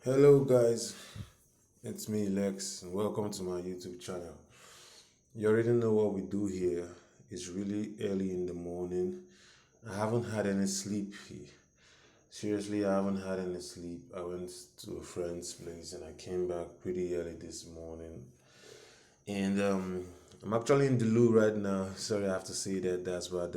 Hello guys, it's me Lex and welcome to my YouTube channel. You already know what we do here. It's really early in the morning. I haven't had any sleep. Seriously, I haven't had any sleep. I went to a friend's place and I came back pretty early this morning. And I'm actually in the loo right now. Sorry, I have to say that. That's why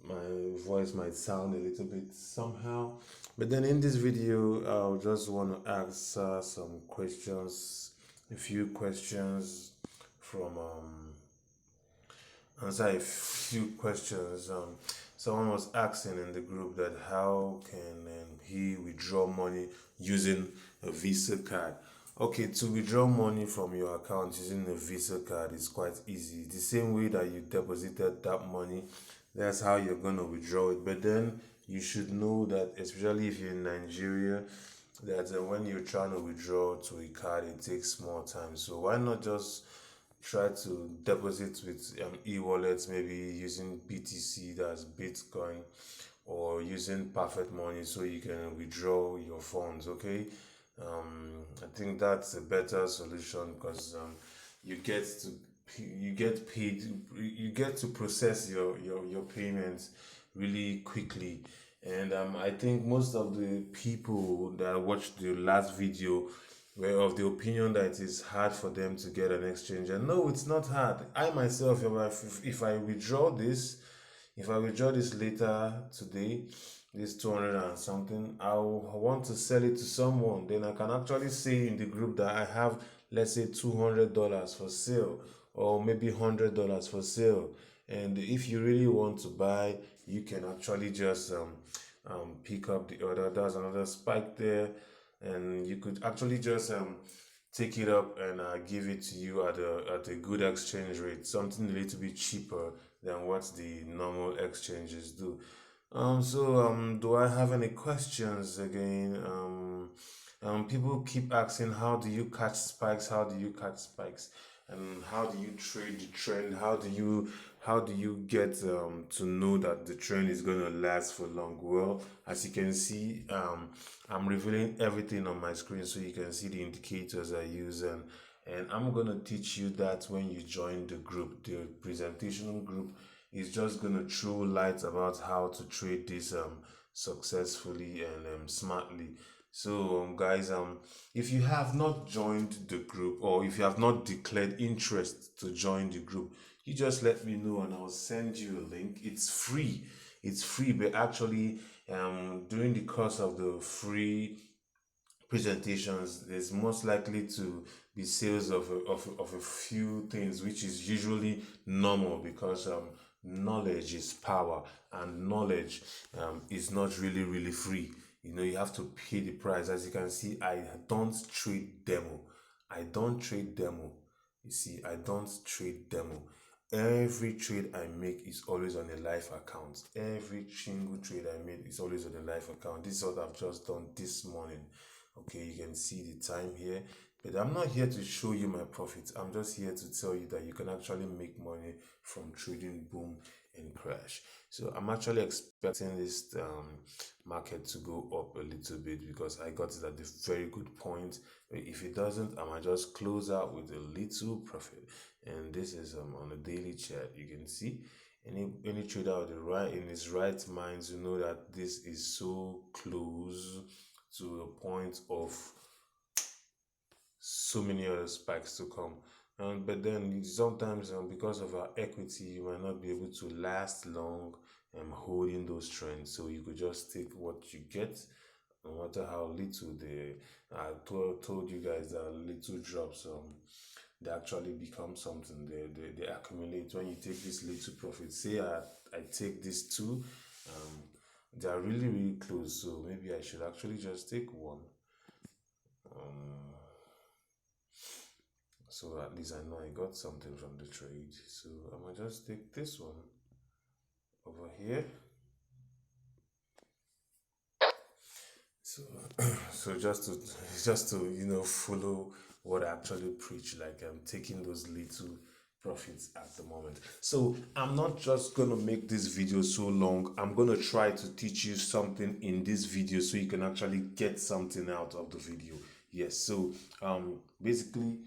my voice might sound a little bit somehow. But then in this video, I'll just want to answer some questions, a few questions from answer a few questions. Someone was asking in the group that how can he withdraw money using a Visa card? Okay, to withdraw money from your account using a Visa card is quite easy. The same way that you deposited that money, that's how you're gonna withdraw it. But then you should know that, especially if you're in Nigeria, that when you're trying to withdraw to a card, it takes more time. So why not just try to deposit with e-wallets, maybe using BTC, that's Bitcoin, or using Perfect Money so you can withdraw your funds. Okay, I think that's a better solution because you get to you get paid, you get to process your payments really quickly. And I think most of the people that watched the last video were of the opinion that it is hard for them to get an exchange. And no, it's not hard. I myself, if I withdraw this, if I withdraw this later today, this 200 and something, I want to sell it to someone. Then I can actually say in the group that I have, let's say, $200 for sale, or maybe $100 for sale. And if you really want to buy, you can actually just pick up the order. There's another spike there, and you could actually just take it up and give it to you at a good exchange rate, something a little bit cheaper than what the normal exchanges do. Do I have any questions again? People keep asking, how do you catch spikes? How do you catch spikes? And how do you trade the trend? How do you get to know that the trend is gonna last for long? Well, as you can see, I'm revealing everything on my screen so you can see the indicators I use, and I'm gonna teach you that when you join the group, the presentation group is just gonna throw light about how to trade this successfully and smartly. So guys, if you have not joined the group, or if you have not declared interest to join the group, you just let me know and I'll send you a link. It's free. It's free, but actually, during the course of the free presentations, there's most likely to be sales of a few things, which is usually normal because knowledge is power, and knowledge is not really free. You have to pay the price. As you can see, I don't trade demo. I don't trade demo. You see, I don't trade demo. Every trade I make is always on a live account. Every single trade I make is always on a live account. This is what I've just done this morning. Okay, you can see the time here, but I'm not here to show you my profits. I'm just here to tell you that you can actually make money from trading boom and crash. So I'm actually expecting this market to go up a little bit because I got it at a very good point. If it doesn't, I might just close out with a little profit. And this is on a daily chart. You can see any trader out the right in his right mind to know that this is so close to a point of so many other spikes to come. But then sometimes, because of our equity, you might not be able to last long holding those trends. So you could just take what you get, no matter how little they. I told you guys that little drops, they actually become something. They accumulate. When you take this little profit, say I take this two, they are really close. So maybe I should actually just take one. Um, so at least I know I got something from the trade. So I might just take this one over here. So so just to follow what I actually preach, like I'm taking those little profits at the moment. So I'm not just gonna make this video so long. I'm gonna try to teach you something in this video so you can actually get something out of the video. Yes, so basically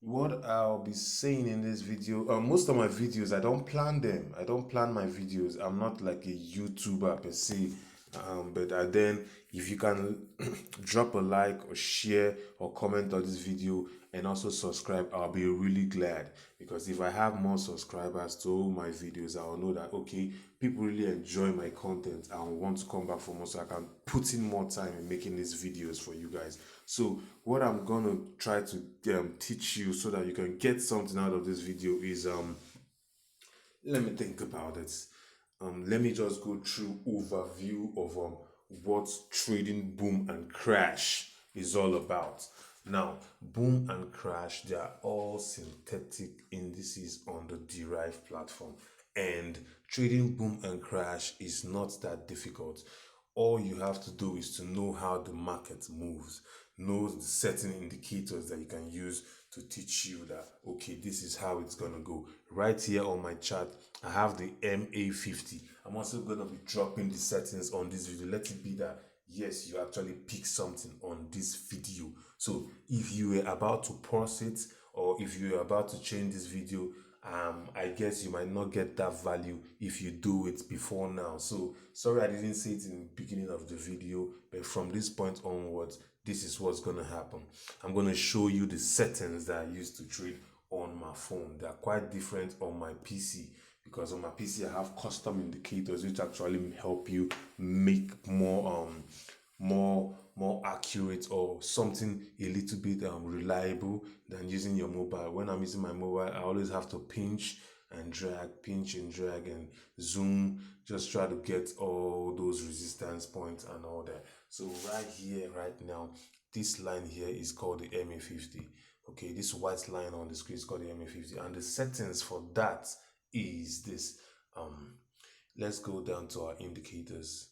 what I'll be saying in this video, most of my videos, I don't plan them. I don't plan my videos. I'm not like a YouTuber per se. Then if you can drop a like or share or comment on this video and also subscribe, I'll be really glad, because if I have more subscribers to all my videos, I'll know that okay, people really enjoy my content and want to come back for more, so I can put in more time in making these videos for you guys. So what I'm gonna try to teach you so that you can get something out of this video is let me think about it. Let me just go through overview of what trading boom and crash is all about. Now, boom and crash, they are all synthetic indices on the Deriv platform, and trading boom and crash is not that difficult. All you have to do is to know how the market moves, know the certain indicators that you can use to teach you that okay, this is how it's gonna go. Right here on my chart, I have the MA50. I'm also gonna be dropping the settings on this video. Let it be that yes, you actually pick something on this video. So if you were about to pause it, or if you were about to change this video, I guess you might not get that value if you do it before now. So sorry I didn't say it in the beginning of the video, but from this point onwards, this is what's gonna happen. I'm gonna show you the settings that I used to trade on my phone. They are quite different on my PC, because on my PC I have custom indicators which actually help you make more accurate, or something a little bit reliable than using your mobile. When I'm using my mobile, I always have to pinch and drag and zoom, just try to get all those resistance points and all that. So right here, right now, this line here is called the MA50. Okay, this white line on the screen is called the MA50, and the settings for that is this. Let's go down to our indicators.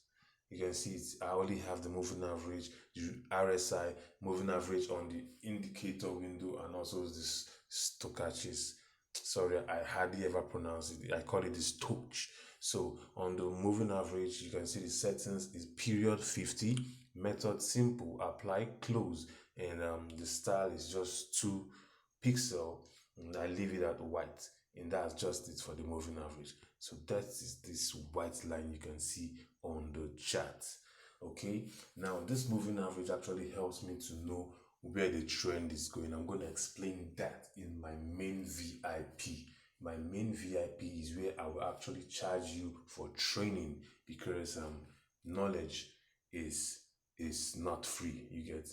You can see I only have the moving average, the RSI, moving average on the indicator window, and also this stochastics. Sorry, I hardly ever pronounce it. I call it the stoch. So on the moving average, you can see the settings is period 50, method simple, apply, close, and the style is just 2 pixel, and I leave it at white, and that's just it for the moving average. So that is this white line you can see on the chart. Okay, now this moving average actually helps me to know where the trend is going. I'm going to explain that in my main VIP. My main VIP is where I will actually charge you for training, because knowledge is not free. You get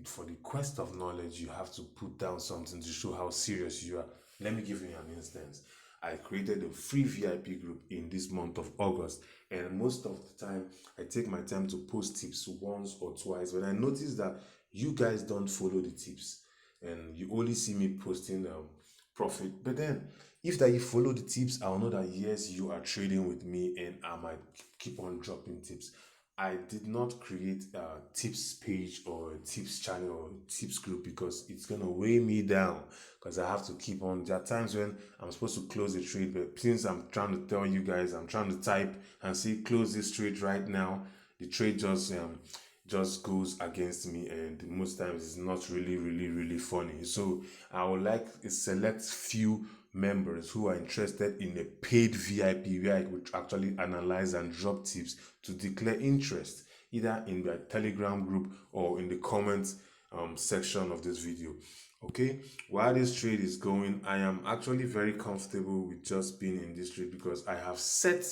for the quest of knowledge, you have to put down something to show how serious you are. Let me give you an instance. I created a free VIP group in this month of August, and most of the time I take my time to post tips once or twice. When I notice that you guys don't follow the tips and you only see me posting profit, but then if that you follow the tips, I'll know that yes, you are trading with me, and I might keep on dropping tips. I did not create a tips page or a tips channel or tips group because it's gonna weigh me down, because I have to keep on. There are times when I'm supposed to close a trade, but since I'm trying to tell you guys, I'm trying to type and say close this trade right now, the trade just goes against me, and most times it's not really funny. So I would like a select few members who are interested in a paid VIP where I would actually analyze and drop tips to declare interest, either in the Telegram group or in the comments section of this video. Okay, while this trade is going, I am actually very comfortable with just being in this trade, because I have set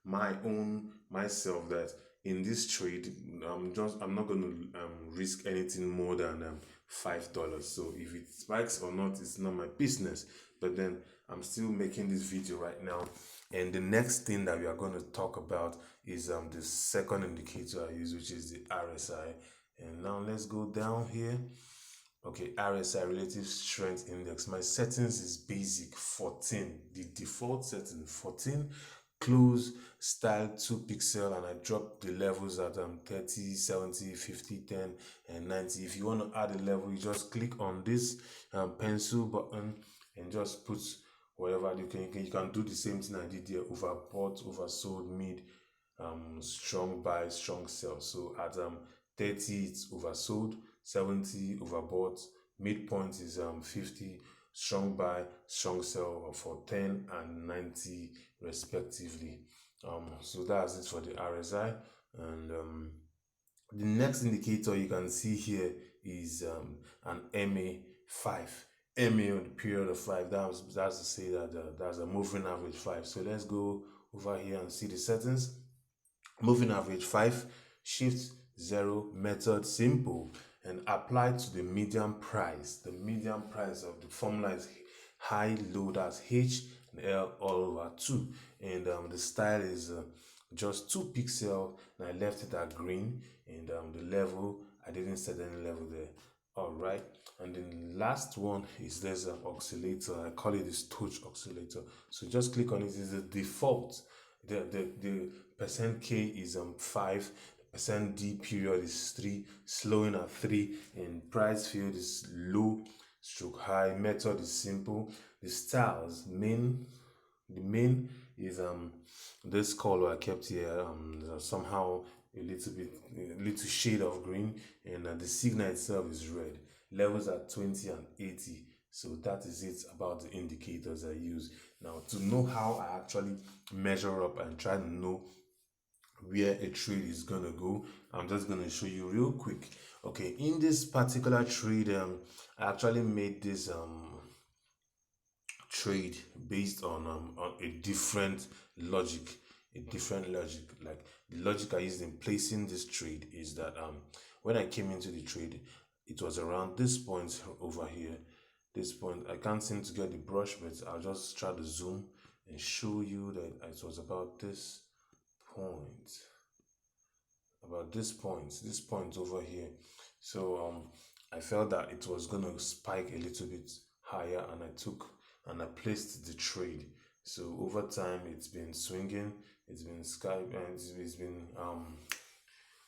myself that in this trade I'm not going to risk anything more than $5. So if it spikes or not, it's not my business. But then I'm still making this video right now, and the next thing that we are going to talk about is the second indicator I use, which is the RSI. And now let's go down here. Okay, RSI, relative strength index. My settings is basic 14. The default setting 14. Close style 2 pixel, and I drop the levels at 30, 70, 50, 10, and 90. If you want to add a level, you just click on this pencil button and just put whatever. You can do the same thing I did there: overbought, oversold, mid, strong buy, strong sell. So at 30 it's oversold, 70 overbought, midpoint is 50, strong buy, strong sell for 10 and 90 respectively. So that's it for the RSI. And the next indicator you can see here is an MA5. MA on the period of 5. That's to say that that's a moving average 5. So let's go over here and see the settings. Moving average 5, shift 0, method simple, and apply to the median price. The median price of the formula is high low, that's H and L all over 2. And the style is just 2 pixels, and I left it at green. And the level, I didn't set any level there. All right. And then the last one is there's an oscillator. I call it the Stoch oscillator. So just click on it. It's the default. The percent K is 5, the percent D period is 3, slowing at 3, and price field is low stroke high. Method is simple. The styles, the main is this color I kept here, somehow a little shade of green, and the signal itself is red. Levels are 20 and 80. So that is it about the indicators I use. Now, to know how I actually measure up and try to know where a trade is gonna go, I'm just gonna show you real quick. Okay, in this particular trade, I actually made this trade based on a different logic. Like the logic I used in placing this trade is that when I came into the trade, it was around this point over here. This point, I can't seem to get the brush, but I'll just try to zoom and show you that it was about this point. This point over here. So I felt that it was gonna spike a little bit higher, and I placed the trade. So over time it's been swinging, it's been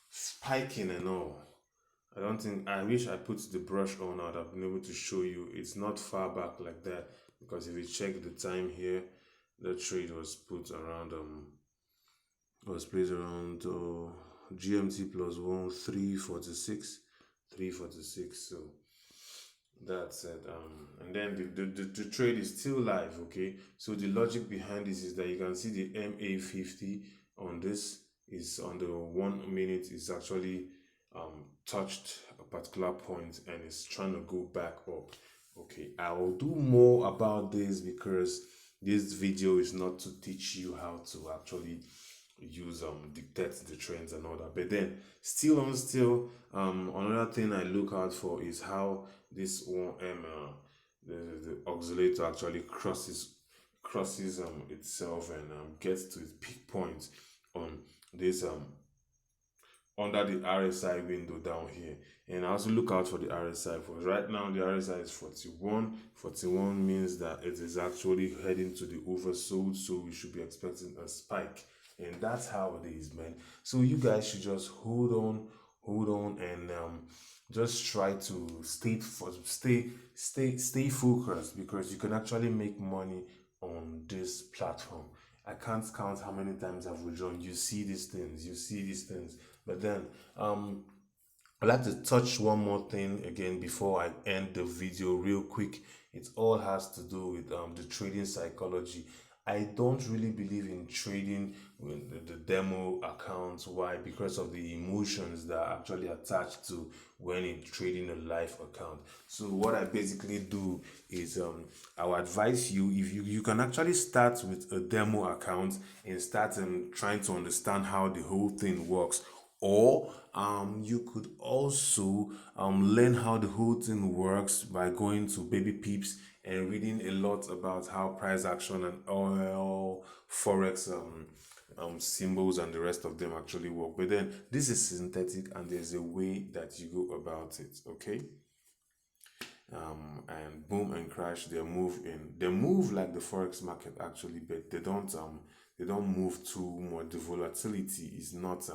spiking and all. I wish I put the brush on. I would have been able to show you. It's not far back like that, because if you check the time here, the trade was put around was placed around GMT plus 1 346. So that's it. And then the trade is still live. Okay, so the logic behind this is that you can see the MA50 on this is on the 1 minute is actually touched a particular point and it's trying to go back up. Okay, I will do more about this, because this video is not to teach you how to actually use dictate the trends and all that. But then still another thing I look out for is how this one the oscillator actually crosses itself and gets to its peak point on this under the RSI window down here. And I also look out for the RSI, for right now the RSI is 41. 41 means that it is actually heading to the oversold, so we should be expecting a spike. And that's how it is, man. So you guys should just hold on, and just try to stay focused, because you can actually make money on this platform. I can't count how many times I've withdrawn. You see these things. But then I'd like to touch one more thing again before I end the video real quick. It all has to do with the trading psychology. I don't really believe in trading with the demo accounts. Why? Because of the emotions that are actually attached to when you're trading a live account. So what I basically do is I will advise you, if you can actually start with a demo account and start trying to understand how the whole thing works. Or you could also learn how the whole thing works by going to Baby Peeps and reading a lot about how price action and oil, forex symbols and the rest of them actually work. But then this is synthetic, and there's a way that you go about it. Okay. And boom and crash, they move like the forex market actually, but they don't they don't move too much. The volatility is not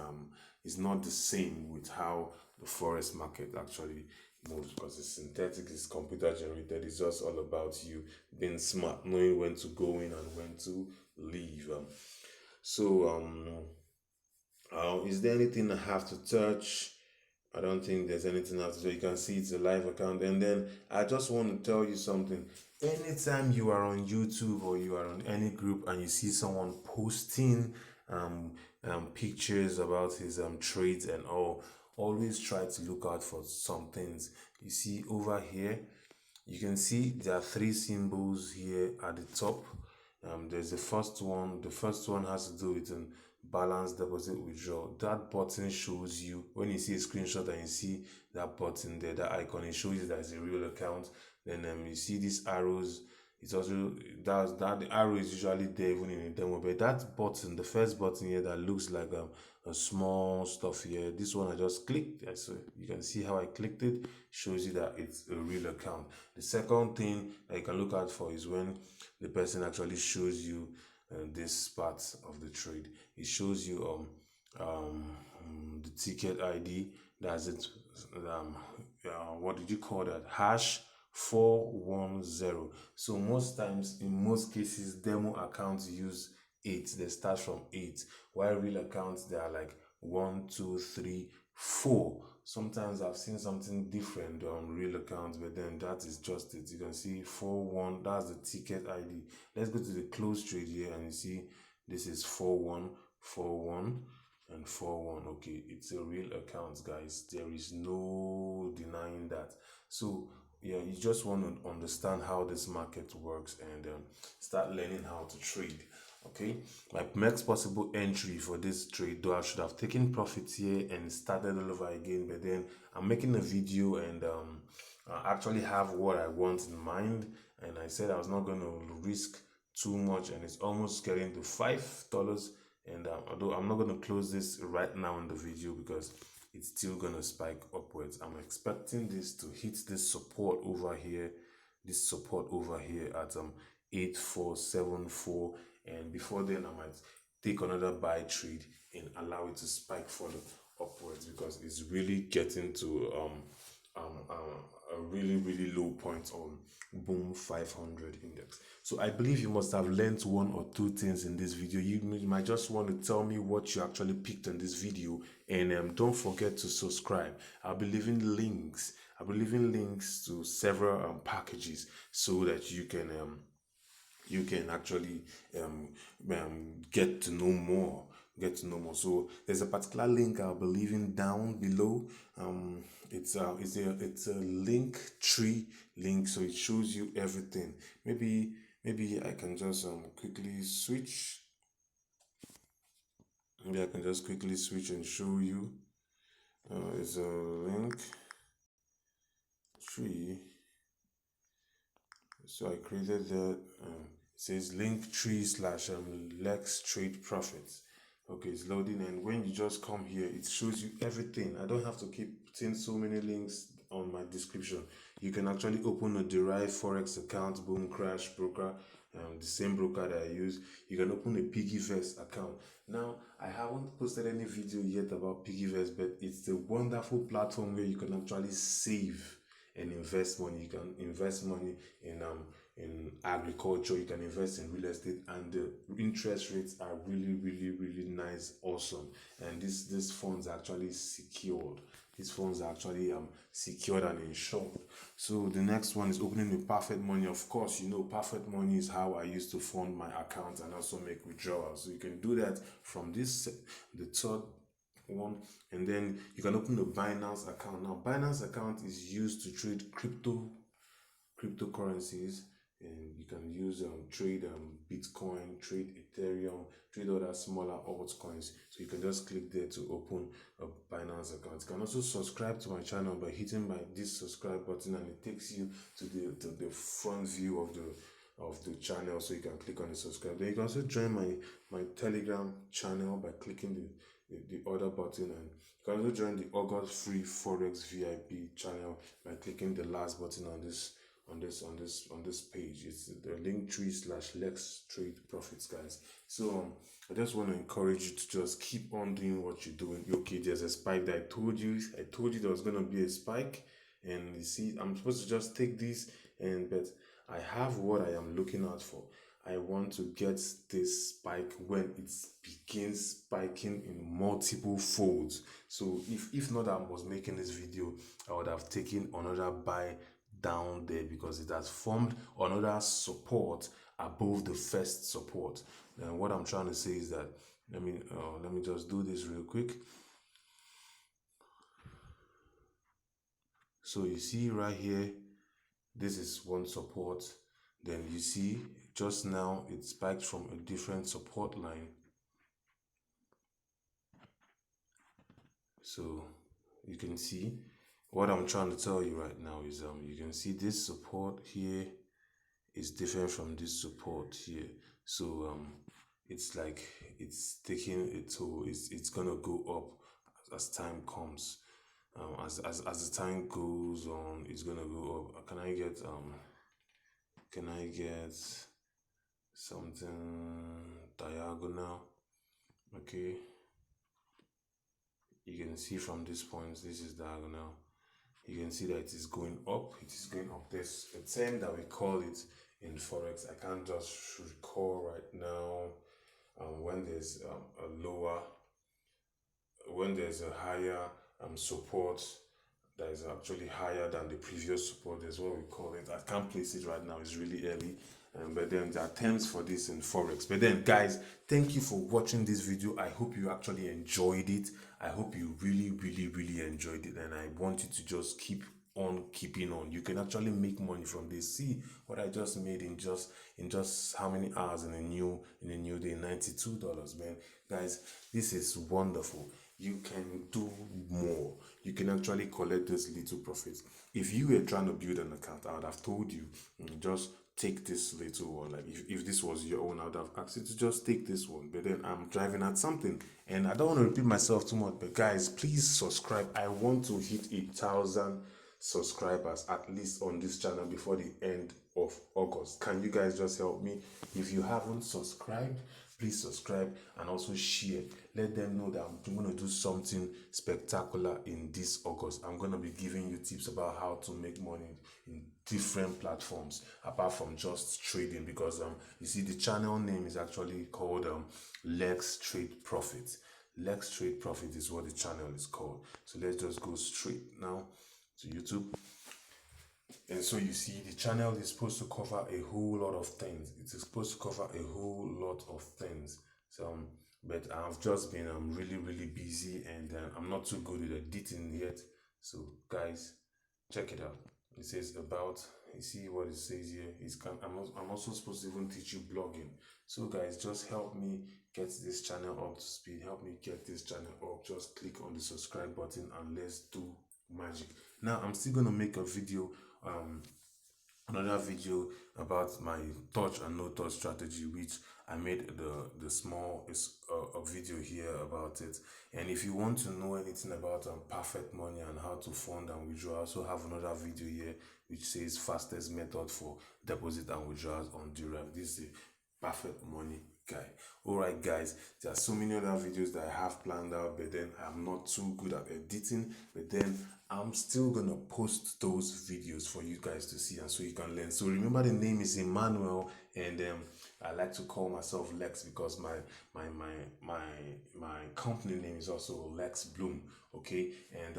the same with how the forex market actually moves, because it's synthetic, it's computer generated. It's just all about you being smart, knowing when to go in and when to leave. So is there anything I have to touch? I don't think there's anything else. So you can see it's a live account. And then I just want to tell you something. Anytime you are on YouTube or you are on any group and you see someone posting pictures about his trades and all, always try to look out for some things. You see over here, you can see there are three symbols here at the top. There's the first one. The first one has to do with an balance deposit withdrawal. That button shows you, when you see a screenshot and you see that button there, that icon, it shows you that it's a real account. Then you see these arrows. It's also that the arrow is usually there even in a demo, but that button, the first button here that looks like a small stuff here, this one I just clicked. So you can see how I clicked it, shows you that it's a real account. The second thing that you can look out for is when the person actually shows you this part of the trade. It shows you the ticket ID. That's it. What did you call that? Hash 410. So most times, in most cases, demo accounts use 8. They start from 8, while real accounts they are like 1, 2, 3, 4. Sometimes I've seen something different on real accounts, but then that is just it. You can see 4-1, that's the ticket ID. Let's go to the close trade here and you see this is 4-1, 4-1 and 4-1. Okay, it's a real account, guys. There is no denying that. So yeah, you just want to understand how this market works and start learning how to trade. Okay, my next possible entry for this trade, though I should have taken profits here and started all over again, but then I'm making a video and I actually have what I want in mind, and I said I was not going to risk too much, and it's almost getting to $5. And although I'm not going to close this right now in the video because it's still going to spike upwards, I'm expecting this to hit this support over here, at 8474, and before then I might take another buy trade and allow it to spike further upwards, because it's really getting to a really low point on boom 500 index. So I believe you must have learned one or two things in this video. You might just want to tell me what you actually picked in this video, and don't forget to subscribe. I'll be leaving links to several packages so that you can actually get to know more. So there's a particular link I'll be leaving down below. It's a link tree link, so it shows you everything. Maybe I can just quickly switch. Maybe I can just quickly switch and show you. It's a link tree. So I created that. It says link tree / Lex Trade Profits. Okay, it's loading, and when you just come here, it shows you everything. I don't have to keep putting so many links on my description. You can actually open a Deriv Forex account, boom, crash broker, the same broker that I use. You can open a PiggyVest account. Now, I haven't posted any video yet about PiggyVest, but it's a wonderful platform where you can actually save and invest money. You can invest money in agriculture, you can invest in real estate, and the interest rates are really nice, awesome. And these funds are actually secured. These funds are actually secured and insured. So the next one is opening with Perfect Money. Of course, you know Perfect Money is how I used to fund my account and also make withdrawals. So you can do that from the third one, and then you can open a Binance account. Now Binance account is used to trade cryptocurrencies, and you can use trade Bitcoin, trade Ethereum, trade other smaller altcoins. So you can just click there to open a Binance account. You can also subscribe to my channel by hitting this subscribe button, and it takes you to the front view of the channel, so you can click on the subscribe. Then you can also join my Telegram channel by clicking the other button, and you can also join the August free Forex VIP channel by clicking the last button on this on this page. It's the link tree / Lex Trade Profits, guys. So I just want to encourage you to just keep on doing what you're doing. Okay, there's a spike that I told you there was gonna be a spike, and you see, I'm supposed to just take this, but I have what I am looking out for. I want to get this spike when it begins spiking in multiple folds. So if not, I was making this video, I would have taken another buy down there because it has formed another support above the first support. And what I'm trying to say is that let me just do this real quick. So you see right here, this is one support. Then you see just now it spiked from a different support line. So you can see what I'm trying to tell you right now is you can see this support here is different from this support here. So it's like it's taking it to it's gonna go up as time comes. As the time goes on, it's gonna go up. Can I get something diagonal? Okay, you can see from this point, this is diagonal. You can see that it is going up. It is going up. There's a term that we call it in Forex. I can't just recall right now. When there's a lower, when there's a higher support that is actually higher than the previous support, that's what we call it. I can't place it right now. It's really early. But then there are terms for this in Forex. But then, guys, thank you for watching this video. I hope you actually enjoyed it. I hope you really, really, really enjoyed it. And I want you to just keep on keeping on. You can actually make money from this. See what I just made in just how many hours in a new day? $92, man. Guys, this is wonderful. You can do more. You can actually collect those little profits. If you were trying to build an account, I would have told you, just take this little one. Like if this was your own, I would have asked you to just take this one. But then I'm driving at something, and I don't want to repeat myself too much. But guys, please subscribe. I want to hit 1,000 subscribers at least on this channel before the end of August. Can you guys just help me? If you haven't subscribed, please subscribe and also share. Let them know that I'm going to do something spectacular in this August. I'm going to be giving you tips about how to make money in different platforms apart from just trading, because you see the channel name is actually called Lex Trade Profit. Lex Trade Profit is what the channel is called. So let's just go straight now to YouTube. And so you see the channel is supposed to cover a whole lot of things. It's supposed to cover a whole lot of things. So but I've just been really, really busy, and I'm not too good with editing yet. So guys, check it out. It says about, you see what it says here. I'm also supposed to even teach you blogging. So guys, just help me get this channel up to speed. Help me get this channel up. Just click on the subscribe button and let's do magic. Now I'm still gonna make a video, another video about my touch and no touch strategy, which I made the small a video here about it. And if you want to know anything about Perfect Money and how to fund and withdraw, I also have another video here which says fastest method for deposit and withdrawals on Deriv. This is a Perfect Money guy. Alright guys, there are so many other videos that I have planned out, but then I'm not too good at editing. But then I'm still gonna post those videos for you guys to see, and so you can learn. So remember, the name is Emmanuel, and I like to call myself Lex because my company name is also Lex Bloom. Okay, and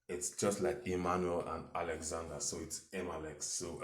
it's just like Emmanuel and Alexander, so it's Alex. So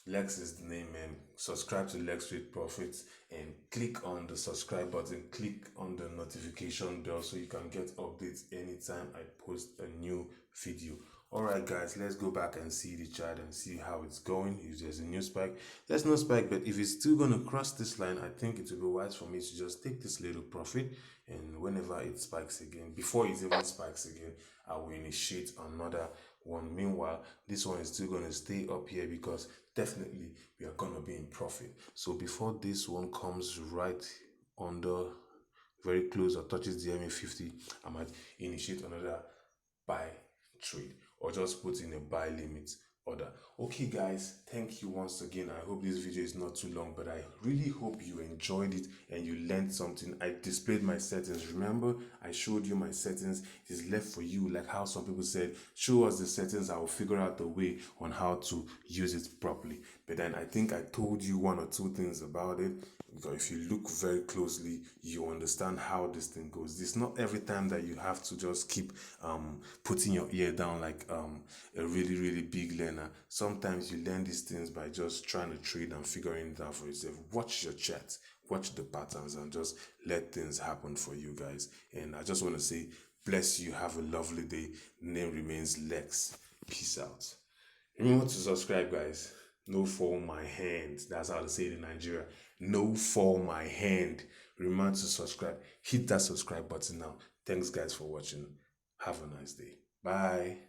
Lex is the name, and subscribe to Lex Trade Profits and click on the subscribe button, click on the notification bell so you can get updates anytime I post a new video. Alright guys, let's go back and see the chart and see how it's going. If there's a new spike, there's no spike, but if it's still going to cross this line, I think it will be wise for me to just take this little profit, and whenever it spikes again, before it even spikes again, I will initiate another one. Meanwhile, this one is still going to stay up here because definitely we are going to be in profit. So before this one comes right under, very close, or touches the MA50, I might initiate another buy trade, or just put in a buy limit order. Okay guys, thank you once again. I hope this video is not too long, but I really hope you enjoyed it and you learned something. I displayed my settings. Remember, I showed you my settings. It is left for you, like how some people said, show us the settings, I will figure out the way on how to use it properly. But then I think I told you one or two things about it, because if you look very closely, you understand how this thing goes. It's not every time that you have to just keep putting your ear down like a really big learner. Sometimes you learn these things by just trying to trade and figuring it out for yourself. Watch your chat, watch the patterns, and just let things happen for you guys. And I just want to say, bless you, have a lovely day. Name remains Lex. Peace out. Remember to subscribe, guys. No fall my hand. That's how they say it in Nigeria. No fall my hand. Remember to subscribe. Hit that subscribe button now. Thanks, guys, for watching. Have a nice day. Bye.